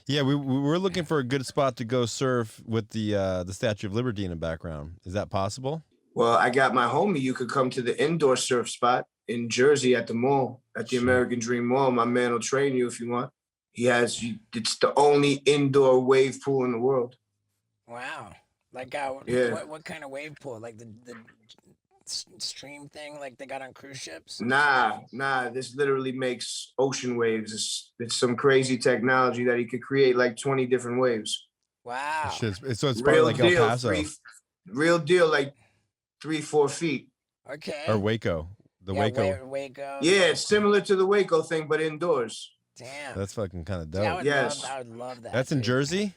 Yeah, we were looking for a good spot to go surf with the Statue of Liberty in the background. Is that possible? Well, I got my homie. You could come to the indoor surf spot in Jersey at the mall, at the American Dream Mall. My man will train you if you want. It's the only indoor wave pool in the world. Wow. Like, what kind of wave pool? Like the stream thing like they got on cruise ships? Nah. This literally makes ocean waves. It's some crazy technology that he could create like 20 different waves. Wow. So it's probably like El Paso. Real deal, like 3-4 feet. Okay. Or Waco. Waco. Yeah, it's similar to the Waco thing, but indoors. Damn. That's fucking kind of dope. I would love that. That's in Jersey?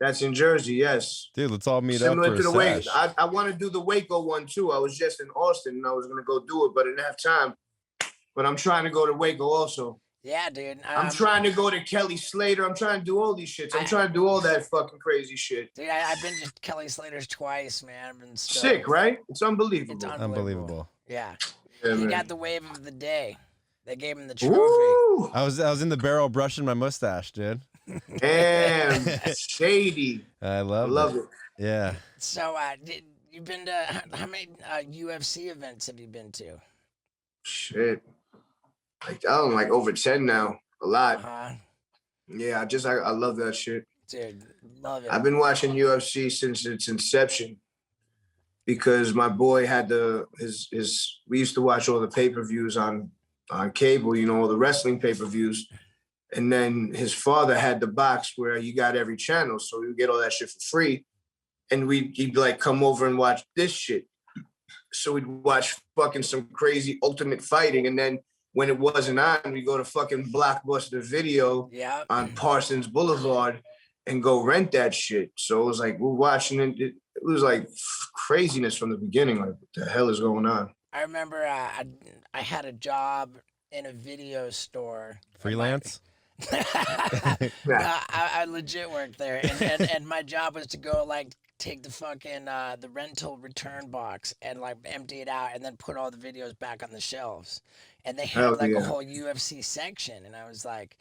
That's in Jersey, yes. Dude, let's all meet similar up for to the Waco. I want to do the Waco one too. I was just in Austin and I was going to go do it, but I didn't have time. But I'm trying to go to Waco also. Yeah, dude. I'm trying to go to Kelly Slater. I'm trying to do all these shits. I'm trying to do all that fucking crazy shit. Dude, I've been to Kelly Slater's twice, man. I've been stoked. Sick, right? It's unbelievable. It's unbelievable. Yeah. Yeah, He man. got the wave of the day. They gave him the trophy. Ooh. I was in the barrel brushing my mustache, dude. Damn, shady. I love it. Yeah. So, you've been to how many UFC events have you been to? Shit, like I don't like over 10 now. A lot. Yeah, I love that shit. Dude, love it. I've been watching UFC since its inception because my boy had his. We used to watch all the pay-per-views on cable, you know, all the wrestling pay-per-views. And then his father had the box where you got every channel. So we would get all that shit for free. And he'd like come over and watch this shit. So we'd watch fucking some crazy Ultimate Fighting. And then when it wasn't on, we go to fucking Blockbuster Video on Parsons Boulevard and go rent that shit. So it was like, we're watching it. It was like craziness from the beginning. Like, what the hell is going on? I remember I had a job in a video store. Freelance? I legit worked there. And my job was to go like take the fucking the rental return box and like empty it out and then put all the videos back on the shelves. And they had like a whole UFC section, and I was like,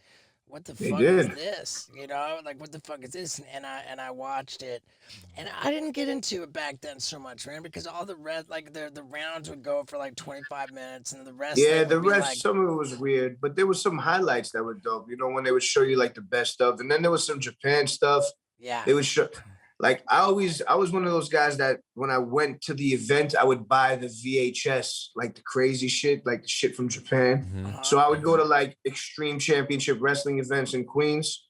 what the fuck is this? You know, like what the fuck is this? And I watched it, and I didn't get into it back then so much, man, because all the rounds would go for like 25 minutes, and the rest. Yeah, the rest, like, some of it was weird, but there was some highlights that were dope. You know, when they would show you like the best stuff, and then there was some Japan stuff. Yeah, they would show. Like I was one of those guys that when I went to the event, I would buy the VHS, like the crazy shit, like the shit from Japan. Mm-hmm. So I would go to like Extreme Championship Wrestling events in Queens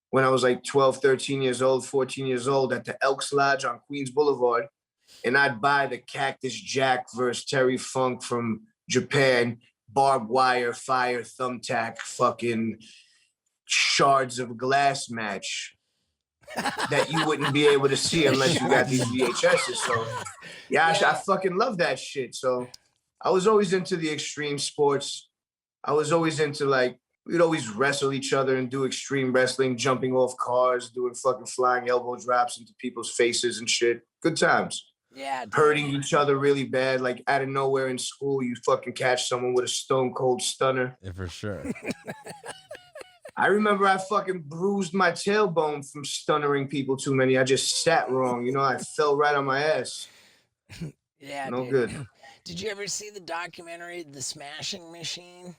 when I was like 12, 13 years old, 14 years old at the Elks Lodge on Queens Boulevard. And I'd buy the Cactus Jack versus Terry Funk from Japan, barbed wire, fire, thumbtack, fucking shards of glass match that you wouldn't be able to see unless you got these VHSs. So yeah, I fucking love that shit. So I was always into the extreme sports. I was always into like, we'd always wrestle each other and do extreme wrestling, jumping off cars, doing fucking flying elbow drops into people's faces and shit. Good times. Yeah. Dude. Hurting each other really bad. Like out of nowhere in school, you fucking catch someone with a stone cold stunner. Yeah, for sure. I remember I fucking bruised my tailbone from stunnering people too many. I just sat wrong. You know, I fell right on my ass. Yeah, no dude. good. Did you ever see the documentary, The Smashing Machine?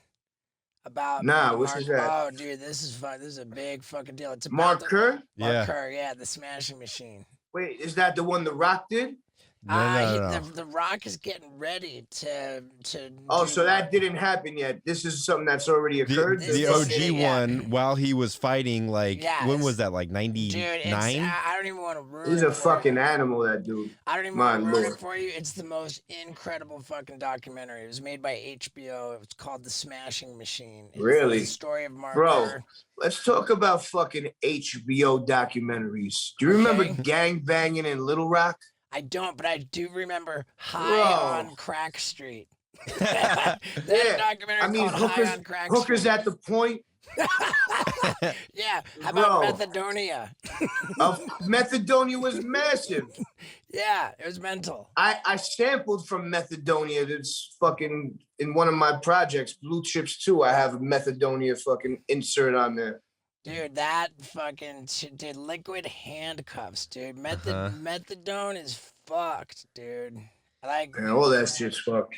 About what's that? Oh, dude, this is fun. This is a big fucking deal. It's about Mark Kerr? Mark Kerr, yeah, The Smashing Machine. Wait, is that the one The Rock did? No. The Rock is getting ready to. Oh, so that didn't happen yet. This is something that's already occurred. The OG one, while he was fighting, like when was that? Like 99? Dude, I don't even want to ruin. He's a fucking animal, that dude. I don't even want to ruin it for you. It's the most incredible fucking documentary. It was made by HBO. It's called The Smashing Machine. It's really? The story of Mark Bro, Kerr. Let's talk about fucking HBO documentaries. Do you remember Gang Banging in Little Rock? I don't, but I do remember High on Crack Street. Documentary I mean, called High on Crack Hookers Street. at the Point. Yeah, how about Methadonia? Methadonia was massive. Yeah, it was mental. I sampled from Methadonia. That's fucking in one of my projects, Blue Chips 2. I have a Methadonia fucking insert on there. Dude, that fucking dude, liquid handcuffs, dude. Methadone is fucked, dude. Like, man, all that shit's fucked.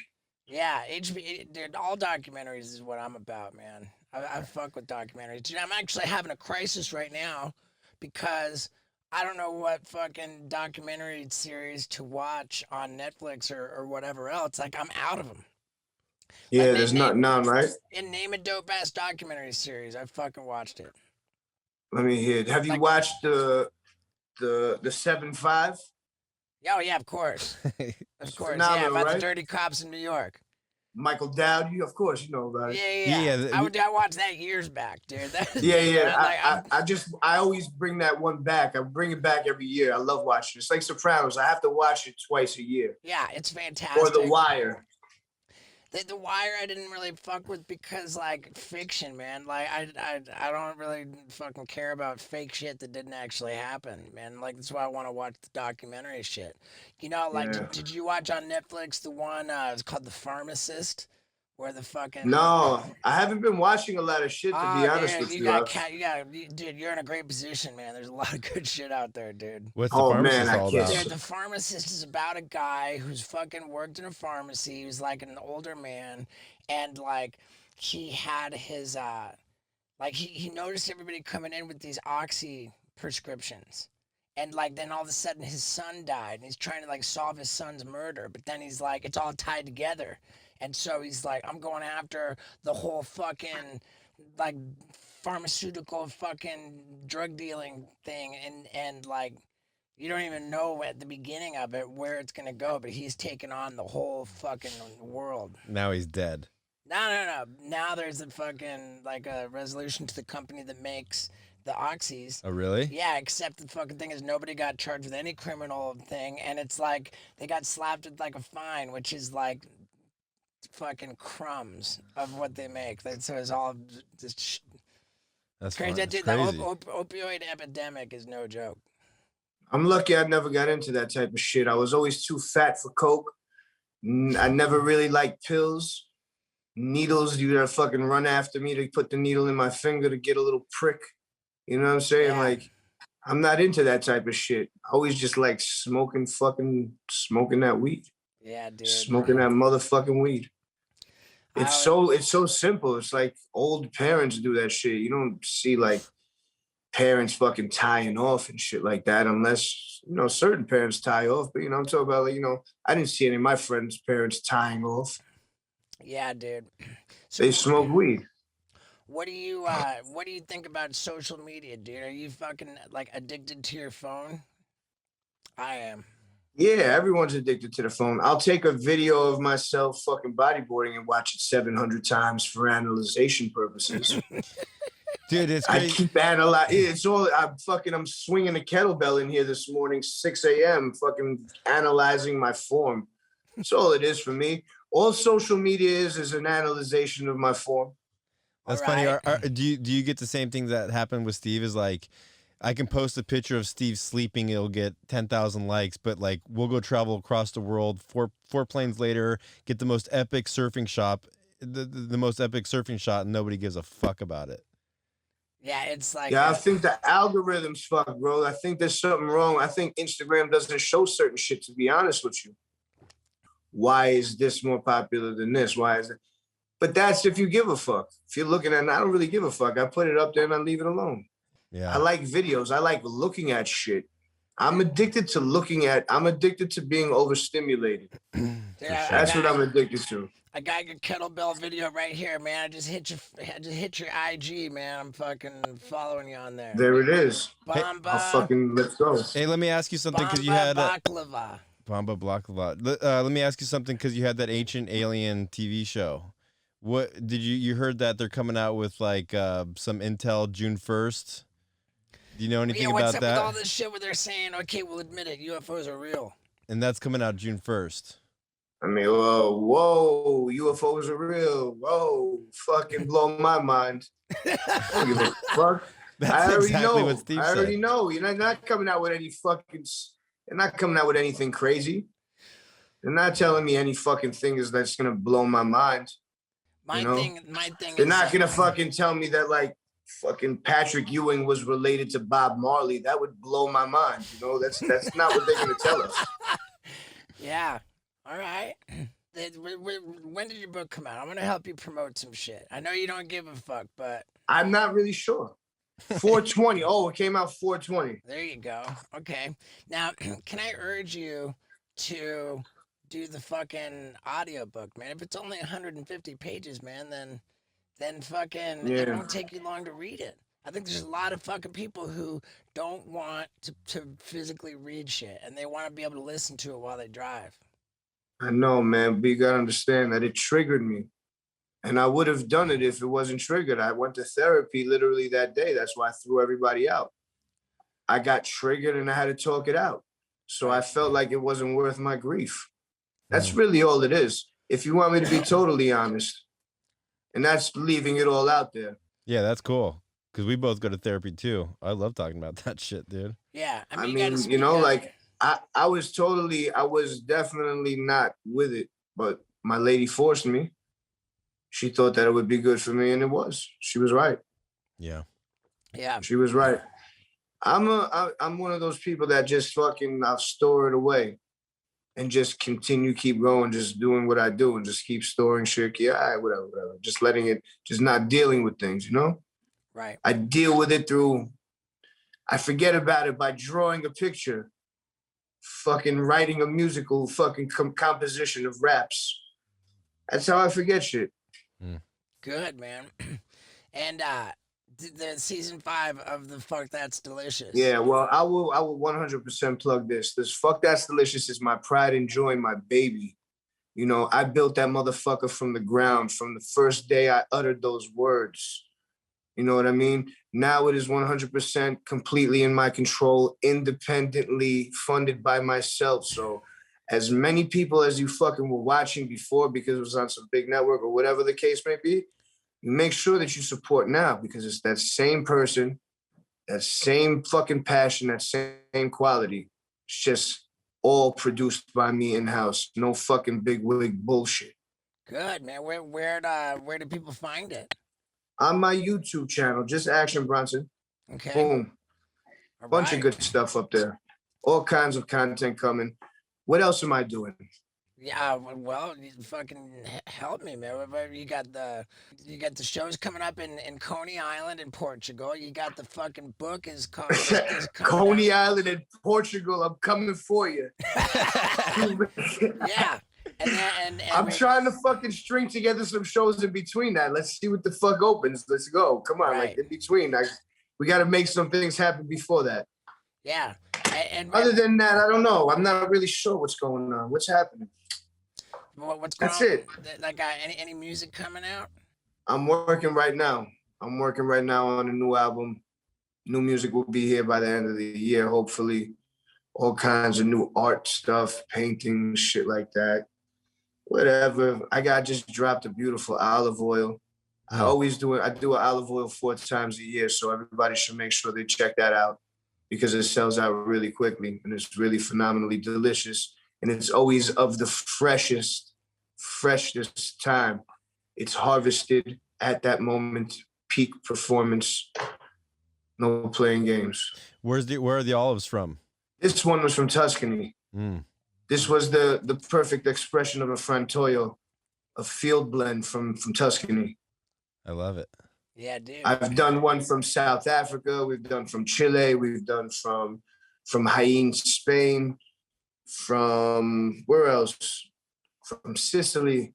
Yeah, dude, all documentaries is what I'm about, man. I fuck with documentaries. Dude, I'm actually having a crisis right now because I don't know what fucking documentary series to watch on Netflix or whatever else. Like, I'm out of them. Yeah, like, there's none, right? And name a dope-ass documentary series. I fucking watched it. Let me hear it. Have you watched the 7-5? Oh, yeah, of course. Of course, yeah, about right? the dirty cops in New York. Michael Dowd, of course, you know about it. Yeah. I watched that years back, dude. I always bring that one back. I bring it back every year. I love watching it. It's like Sopranos. I have to watch it twice a year. Yeah, it's fantastic. Or The Wire. The Wire I didn't really fuck with because like fiction, man. Like I don't really fucking care about fake shit that didn't actually happen, man. Like that's why I want to watch the documentary shit. You know, like Yeah. did you watch on Netflix the one it's called The Pharmacist, where the fucking No, I haven't been watching a lot of shit to be oh, honest dude, with you. dude, you're in a great position, man. There's a lot of good shit out there, dude. What's the Oh man, pharmacist I all can't. about? Dude, The Pharmacist is about a guy who's fucking worked in a pharmacy. He was like an older man, and like he had his like he noticed everybody coming in with these oxy prescriptions. And like then all of a sudden his son died and he's trying to like solve his son's murder, but then he's like it's all tied together. And so he's like, I'm going after the whole fucking like pharmaceutical fucking drug dealing thing and like you don't even know at the beginning of it where it's gonna go, but he's taken on the whole fucking world. Now he's dead. No. Now there's a fucking like a resolution to the company that makes the oxys. Oh, really? Yeah, except the fucking thing is nobody got charged with any criminal thing, and it's like they got slapped with like a fine, which is like fucking crumbs of what they make. So it's all just That's crazy. fun. It's Dude, crazy. the opioid epidemic is no joke. I'm lucky I never got into that type of shit. I was always too fat for coke. I never really liked pills. Needles, you gotta fucking run after me to put the needle in my finger to get a little prick. You know what I'm saying? Yeah. Like, I'm not into that type of shit. I always just like smoking that weed. Yeah, dude. Smoking that motherfucking weed. It's so simple. It's like old parents do that shit. You don't see like parents fucking tying off and shit like that unless, you know, certain parents tie off. But, you know, I'm talking about like, you know, I didn't see any of my friends' parents tying off. Yeah, dude. So They smoke weed. what do you think about social media, dude? Are you fucking like addicted to your phone? I am. Yeah, everyone's addicted to the phone. I'll take a video of myself fucking bodyboarding and watch it 700 times for analyzation purposes. Dude, it's I crazy. keep analyzing. It's all I'm swinging a kettlebell in here this morning, 6 a.m. Fucking analyzing my form. That's all it is for me. All social media is an analyzation of my form. That's All funny. right. Do you get the same thing that happened with Steve? Is like, I can post a picture of Steve sleeping, it'll get 10,000 likes, but like we'll go travel across the world, four planes later, get the most epic surfing shot, the most epic surfing shot, and nobody gives a fuck about it. Yeah, it's like Yeah, I think the algorithm's fucked, bro. I think there's something wrong. I think Instagram doesn't show certain shit, to be honest with you. Why is this more popular than this? Why is it? But that's if you give a fuck. If you're looking at it, I don't really give a fuck. I put it up there and I leave it alone. Yeah. I like videos. I like looking at shit. I'm addicted to being overstimulated. yeah, That's what I'm addicted to. I got your kettlebell video right here, man. I just hit your IG, man. I'm fucking following you on there. There it is. Bamba, Let's go. Hey, let me ask you something because you Bamba had baklava. Bamba Baklava. Let me ask you something because you had that Ancient Alien TV show. What did you heard that they're coming out with like some intel June 1st? Do you know anything what's about up that? with all this shit where they're saying, okay, we'll admit it, UFOs are real. And that's coming out June 1st. I mean, whoa, UFOs are real. Whoa, fucking blow my mind. I don't give a fuck. That's exactly what Steve I said. already know. You're not coming out with you're not coming out with anything crazy. You're not telling me any fucking thing that's gonna blow my mind. My thing They're is not gonna fucking tell me that like fucking Patrick Ewing was related to Bob Marley. That would blow my mind. You know, that's not what they're gonna tell us. Yeah. All right. When did your book come out? I'm gonna help you promote some shit. I know you don't give a fuck, but I'm not really sure. 420. Oh, it came out 420. there you go. Okay. Now, can I urge you to do the fucking audiobook, man? If it's only 150 pages, man, then fucking it Yeah. won't take you long to read it. I think there's a lot of fucking people who don't want to physically read shit and they want to be able to listen to it while they drive. I know, man, but you gotta understand that it triggered me. And I would have done it if it wasn't triggered. I went to therapy literally that day. That's why I threw everybody out. I got triggered and I had to talk it out. So I felt like it wasn't worth my grief. That's really all it is. if you want me to be totally honest, and that's leaving it all out there. Yeah, that's cool. Because we both go to therapy too. I love talking about that shit, dude. Yeah, I mean, you know, like I was definitely not with it, but my lady forced me. She thought that it would be good for me, and it was. She was right. Yeah. Yeah. She was right. I'm one of those people that just fucking I'll store it away and just keep going, just doing what I do and just keep storing shit. Yeah, all right, whatever. Just letting it, just not dealing with things, you know? Right. I deal with it I forget about it by drawing a picture, fucking writing a musical fucking composition of raps. That's how I forget shit. Good, man. And the season 5 of the Fuck That's Delicious. Yeah, well, I will 100% plug this. This Fuck That's Delicious is my pride and joy, my baby. You know, I built that motherfucker from the ground, from the first day I uttered those words. You know what I mean? Now it is 100% completely in my control, independently funded by myself. So as many people as you fucking were watching before because it was on some big network or whatever the case may be, you make sure that you support now because it's that same person, that same fucking passion, that same quality. It's just all produced by me in-house. No fucking big wig bullshit. Good, man. Where do people find it? On my YouTube channel, just Action Bronson. Okay. Boom. Bunch of good stuff up there. All kinds of content coming. What else am I doing? Yeah, well, you fucking help me, man. You got the shows coming up in Coney Island in Portugal. You got the fucking book is called Coney Island in Portugal. I'm coming for you. Yeah. And I'm trying to fucking string together some shows in between that. Let's see what the fuck opens. Let's go. Come on, like in between. We got to make some things happen before that. Yeah. And other than that, I don't know. I'm not really sure what's going on. What's happening? What's going on? That's it. Like any music coming out? I'm working right now. On a new album. New music will be here by the end of the year, hopefully. All kinds of new art stuff, painting, shit like that. Whatever. I just dropped a beautiful olive oil. I always do it. I do an olive oil 4 times a year, so everybody should make sure they check that out because it sells out really quickly and it's really phenomenally delicious. And it's always of the freshest time. It's harvested at that moment, peak performance, no playing games. Where are the olives from? This one was from Tuscany. This was the perfect expression of a Frantoio, a field blend from Tuscany. I love it. Yeah, dude. I've done one from South Africa. We've done from Chile. We've done from Jaén, Spain. From where else? From Sicily.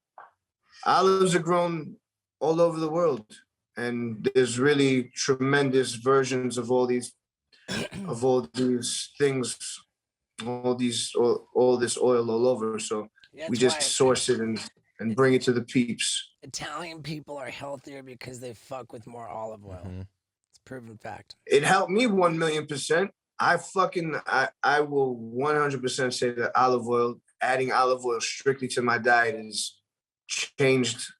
Olives are grown all over the world, and there's really tremendous versions of all these things, all this oil all over. So we just source it and bring it to the peeps. Italian people are healthier because they fuck with more olive oil. It's a proven fact. It helped me 1,000,000%. I will 100% say that adding olive oil strictly to my diet has changed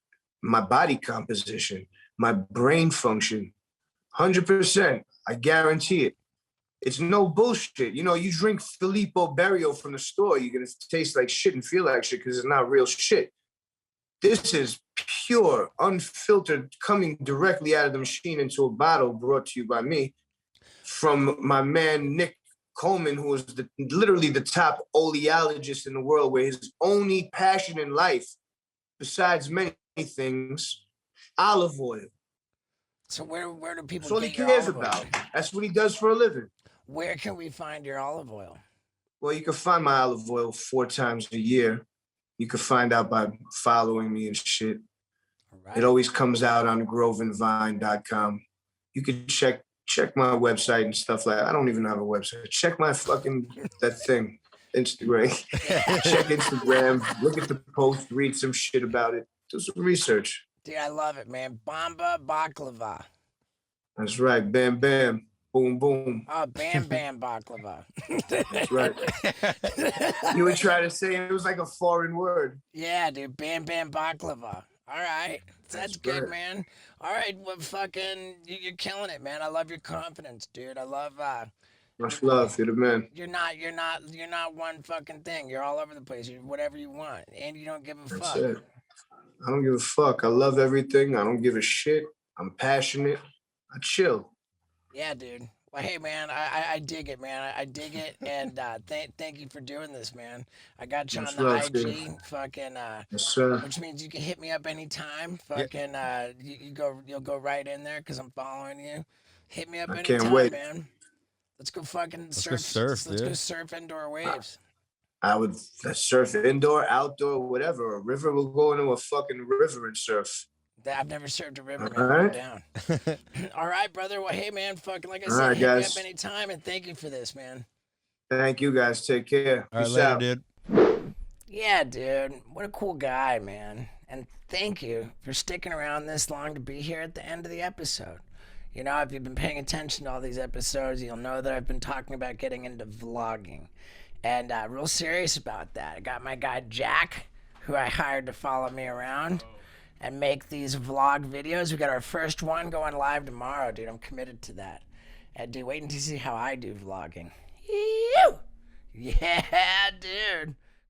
my body composition, my brain function, 100%. I guarantee it. It's no bullshit. You know, you drink Filippo Berio from the store, you're going to taste like shit and feel like shit because it's not real shit. This is pure, unfiltered, coming directly out of the machine into a bottle brought to you by me from my man, Nick Coleman, who is literally the top oleologist in the world, where his only passion in life, besides many things, olive oil. So where do people That's all he get your cares olive oil? about. That's what he does for a living. Where can we find your olive oil? Well, you can find my olive oil 4 times a year. You can find out by following me and shit. Right. It always comes out on grovenvine.com. You can check my website and stuff like that. I don't even have a website. Check my fucking, that thing, Instagram. Check Instagram, look at the post, read some shit about it, do some research. Dude, I love it, man. Bomba Baklava. That's right, bam, bam. boom, boom. Oh, Bam Bam Baklava. That's right. You would try to say it was like a foreign word. Yeah, dude, Bam Bam Baklava. All right, that's good, right. man. All right, well, fucking, you're killing it, man. I love your confidence, dude. I love. Much love. You're the man. You're not one fucking thing. You're all over the place. You're whatever you want, and you don't give a That's fuck. it. I don't give a fuck. I love everything. I don't give a shit. I'm passionate. I chill. Yeah, dude. Well, hey, man, I dig it, man. I dig it, and thank you for doing this, man. I got you Much on the love, IG, fucking, Yes, sir. which means you can hit me up anytime. Yeah. Fucking, you'll go right in there because I'm following you. Hit me up I can't anytime, wait. man. Let's go fucking Let's surf. go surf, Let's go dude. surf indoor waves. I would surf indoor, outdoor, whatever. A river, we'll go into a fucking river and surf. I've never surfed a river, man. All I'm right. down. All right, brother. Well, hey, man, fucking, like I All said, right, hit me up guys. anytime, and thank you for this, man. Thank you, guys. Take care. All right, Peace later, out. dude. Yeah, dude. What a cool guy, man. And thank you for sticking around this long to be here at the end of the episode. You know, if you've been paying attention to all these episodes, you'll know that I've been talking about getting into vlogging. And real serious about that. I got my guy Jack, who I hired to follow me around and make these vlog videos. We got our first one going live tomorrow, dude. I'm committed to that. And dude, wait until you see how I do vlogging. Ew! Yeah, dude.